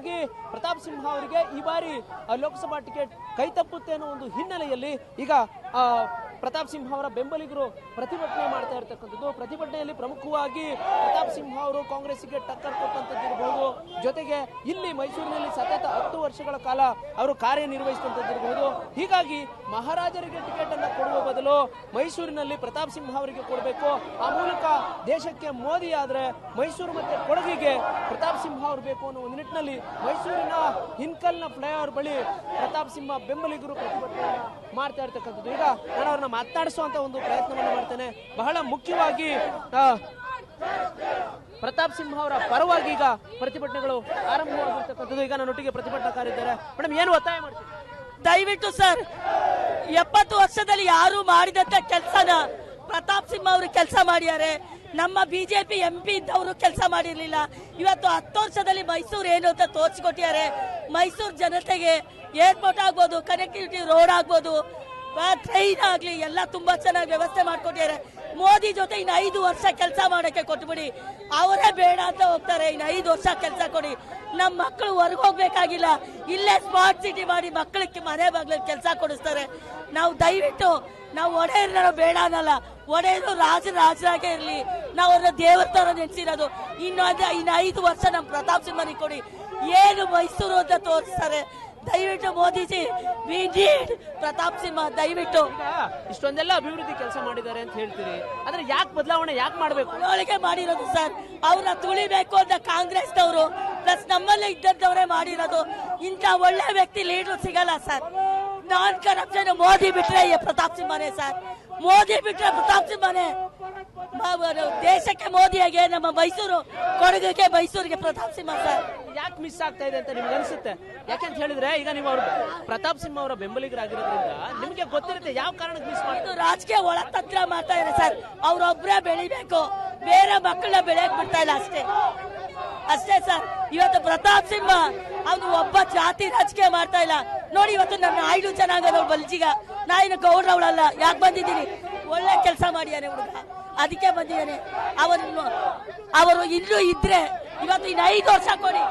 ಹೀಗಾಗಿ ಪ್ರತಾಪ್ ಸಿಂಹ ಅವರಿಗೆ ಈ ಬಾರಿ ಲೋಕಸಭಾ ಟಿಕೆಟ್ ಕೈತಪ್ಪುತ್ತೆ ಅನ್ನೋ ಒಂದು ಹಿನ್ನೆಲೆಯಲ್ಲಿ ಈಗ ಪ್ರತಾಪ್ ಸಿಂಹ ಅವರ ಬೆಂಬಲಿಗರು ಪ್ರತಿಭಟನೆ ಮಾಡ್ತಾ ಇರ್ತಕ್ಕಂಥದ್ದು. ಪ್ರತಿಭಟನೆಯಲ್ಲಿ ಪ್ರಮುಖವಾಗಿ ಪ್ರತಾಪ್ ಸಿಂಹ ಅವರು ಕಾಂಗ್ರೆಸ್ಗೆ ಟಕ್ಕರ್ ಕೊಟ್ಟಂತದ್ದಿರಬಹುದು, ಜೊತೆಗೆ ಇಲ್ಲಿ ಮೈಸೂರಿನಲ್ಲಿ ಸತತ 10 ವರ್ಷಗಳ ಕಾಲ ಅವರು ಕಾರ್ಯನಿರ್ವಹಿಸಿದಂತದ್ದಿರಬಹುದು. ಹೀಗಾಗಿ ಮಹಾರಾಜರಿಗೆ ಟಿಕೆಟ್ ಅನ್ನು ಕೊಡುವ ಬದಲು ಮೈಸೂರಿನಲ್ಲಿ ಪ್ರತಾಪ್ ಸಿಂಹ ಅವರಿಗೆ ಕೊಡಬೇಕು. ಆ ಮೂಲಕ ದೇಶಕ್ಕೆ ಮೋದಿ ಆದ್ರೆ ಮೈಸೂರು ಮತ್ತೆ ಕೊಡಗಿಗೆ ಪ್ರತಾಪ್ ಸಿಂಹ ಅವರು ಬೇಕು ಅನ್ನೋ ಒಂದು ನಿಟ್ಟಿನಲ್ಲಿ ಮೈಸೂರಿನ ಹಿನ್ಕಲ್ನ ಫ್ಲೈಓವರ್ ಬಳಿ ಪ್ರತಾಪ್ ಸಿಂಹ ಬೆಂಬಲಿಗರು ಪ್ರತಿಭಟನೆ ಮಾಡ್ತಾ ಇರ್ತಕ್ಕಂಥದ್ದು. ಈಗ ನಾನು ಅವ್ರನ್ನ ಮಾತನಾಡಿಸುವಂತ ಒಂದು ಪ್ರಯತ್ನವನ್ನು ಮಾಡ್ತೇನೆ. ಬಹಳ ಮುಖ್ಯವಾಗಿ ಪ್ರತಾಪ್ ಸಿಂಹ ಅವರ ಪರವಾಗಿ ಈಗ ಪ್ರತಿಭಟನೆಗಳು ಆರಂಭವಾಗಿರ್ತಕ್ಕಂಥದ್ದು. ಈಗ ನನ್ನೊಟ್ಟಿಗೆ ಪ್ರತಿಭಟನಾಕಾರಿದ್ದಾರೆ. ಮೇಡಮ್, ಏನು ಒತ್ತಾಯ ಮಾಡ್ತೀವಿ? ದಯವಿಟ್ಟು ಸರ್, 70 ವರ್ಷದಲ್ಲಿ ಯಾರು ಮಾಡಿದಂತ ಕೆಲಸನ ಪ್ರತಾಪ್ ಸಿಂಹ ಅವರು ಕೆಲಸ ಮಾಡಿದ್ದಾರೆ. ನಮ್ಮ ಬಿಜೆಪಿ MP ಇದ್ದವರು ಕೆಲಸ ಮಾಡಿರ್ಲಿಲ್ಲ. ಇವತ್ತು 10 ವರ್ಷದಲ್ಲಿ ಮೈಸೂರು ಏನು ಅಂತ ತೋರಿಸಿಕೊಟ್ಟಿದ್ದಾರೆ. ಮೈಸೂರು ಜನತೆಗೆ ಏರ್ಪೋರ್ಟ್ ಆಗ್ಬೋದು, ಕನೆಕ್ಟಿವಿಟಿ ರೋಡ್ ಆಗ್ಬೋದು, ಟ್ರೈನ್ ಆಗ್ಲಿ ಎಲ್ಲ ತುಂಬಾ ಚೆನ್ನಾಗಿ ವ್ಯವಸ್ಥೆ ಮಾಡ್ಕೊಟ್ಟಿದ್ದಾರೆ. ಮೋದಿ ಜೊತೆ ಇನ್ನು 5 ವರ್ಷ ಕೆಲಸ ಮಾಡಕ್ಕೆ ಕೊಟ್ಬಿಡಿ. ಅವರೇ ಬೇಡ ಅಂತ ಹೋಗ್ತಾರೆ. ಇನ್ನು 5 ವರ್ಷ ಕೆಲಸ ಕೊಡಿ. ನಮ್ಮ ಮಕ್ಕಳು ಹೊರಗೆ ಹೋಗ್ಬೇಕಾಗಿಲ್ಲ, ಇಲ್ಲೇ ಸ್ಮಾರ್ಟ್ ಸಿಟಿ ಮಾಡಿ ಮಕ್ಕಳಿಗೆ ಮನೆ ಬಾಗ್ಲಲ್ಲಿ ಕೆಲಸ ಕೊಡಿಸ್ತಾರೆ. ನಾವು ದಯವಿಟ್ಟು ನಾವು ಒಡೆಯರು ಬೇಡ ಅನ್ನಲ್ಲ, ಒಡೆಯರು ರಾಜರಾಗೇ ಇರ್ಲಿ, ನಾವು ಅವ್ರನ್ನ ದೇವರ ತರ ನೆನೆಸಿರೋದು. ಇನ್ನು 5 ವರ್ಷ ನಮ್ಮ ಪ್ರತಾಪ್ ಸಿಂಹನಿಗೆ ಕೊಡಿ. ಏನು ಮೈಸೂರು ಅಂತ ತೋರಿಸ್ತಾರೆ. ದಯವಿಟ್ಟು ಮೋದಿಜಿ, ವಿ ನೀಡ್ ಪ್ರತಾಪ್ ಸಿಂಹ. ದಯವಿಟ್ಟು ಇಷ್ಟೊಂದೆಲ್ಲ ಅಭಿವೃದ್ಧಿ ಕೆಲಸ ಮಾಡಿದ್ದಾರೆ ಅಂತ ಹೇಳ್ತೀರಿ, ಆದ್ರೆ ಯಾಕೆ ಬದಲಾವಣೆ ಯಾಕೆ ಮಾಡಬೇಕು? ಒಳಗೆ ಮಾಡಿರೋದು ಸರ್, ಅವ್ರನ್ನ ತುಳಿಬೇಕು ಅಂತ ಕಾಂಗ್ರೆಸ್ನವರು ಪ್ಲಸ್ ನಮ್ಮಲ್ಲೇ ಇದ್ದವರೇ ಮಾಡಿರೋದು. ಇಂಥ ಒಳ್ಳೆ ವ್ಯಕ್ತಿ ಲೀಡರ್ ಸಿಗಲ್ಲ ಸರ್. ನಾನ್ ಕರಪ್ಷನ್ ಮೋದಿ ಬಿಟ್ರೆ ಪ್ರತಾಪ್ ಸಿಂಹನೇ ಸರ್. ಮೋದಿ ಬಿಟ್ರೆ ಪ್ರತಾಪ್ ಸಿಂಹನೇ. ದೇಶಕ್ಕೆ ಮೋದಿಯಾಗೆ, ನಮ್ಮ ಮೈಸೂರು ಕೊಡಗಿಗೆ ಮೈಸೂರಿಗೆ ಪ್ರತಾಪ್ ಸಿಂಹ ಸರ್. ಯಾಕೆ ಮಿಸ್ ಆಗ್ತಾ ಇದೆ ಅಂತ ನಿಮ್ಗೆ ಅನ್ಸುತ್ತೆ? ಯಾಕೆಂತ ಹೇಳಿದ್ರೆ ಈಗ ನೀವು ಅವರು ಪ್ರತಾಪ್ ಸಿಂಹ ಅವರ ಬೆಂಬಲಿಗರಾಗಿರೋದ್ರಿಂದ ನಿಮ್ಗೆ ಗೊತ್ತಿರುತ್ತೆ ಯಾವ ಕಾರಣಕ್ಕೆ ಮಿಸ್ ಮಾಡಿದ್ರು. ರಾಜಕೀಯ ಒಳತಂತ್ರ ಮಾಡ್ತಾ ಇದ್ದಾರೆ ಸರ್. ಅವ್ರೊಬ್ರೇ ಬೆಳಿಬೇಕು, ಬೇರೆ ಮಕ್ಕಳನ್ನ ಬೆಳೆಯಕ್ ಬಿಡ್ತಾ ಇಲ್ಲ. ಅಷ್ಟೇ ಸರ್. ಇವತ್ತು ಪ್ರತಾಪ್ ಸಿಂಹ ಅವನು ಒಬ್ಬ ಜಾತಿ ರಾಜಕೀಯ ಮಾಡ್ತಾ ಇಲ್ಲ. ನೋಡಿ, ಇವತ್ತು ನನ್ನ ಆಯ್ಡು ಚೆನ್ನಾಗದವ್ರು ಬಲ್ಜಿಗ, ನಾ ಇನ್ನು ಗೌಡ್ರವಳಲ್ಲ. ಯಾಕೆ ಬಂದಿದ್ದೀನಿ? ಒಳ್ಳೆ ಕೆಲಸ ಮಾಡಿಯಾನೆ ಹುಡುಗ, ಅದಕ್ಕೆ ಬಂದಿದ್ದಾನೆ. ಅವರು ಇನ್ನೂ ಇದ್ರೆ ಇವತ್ತು ಇನ್ನು 5 ವರ್ಷ ಕೊಡಿ.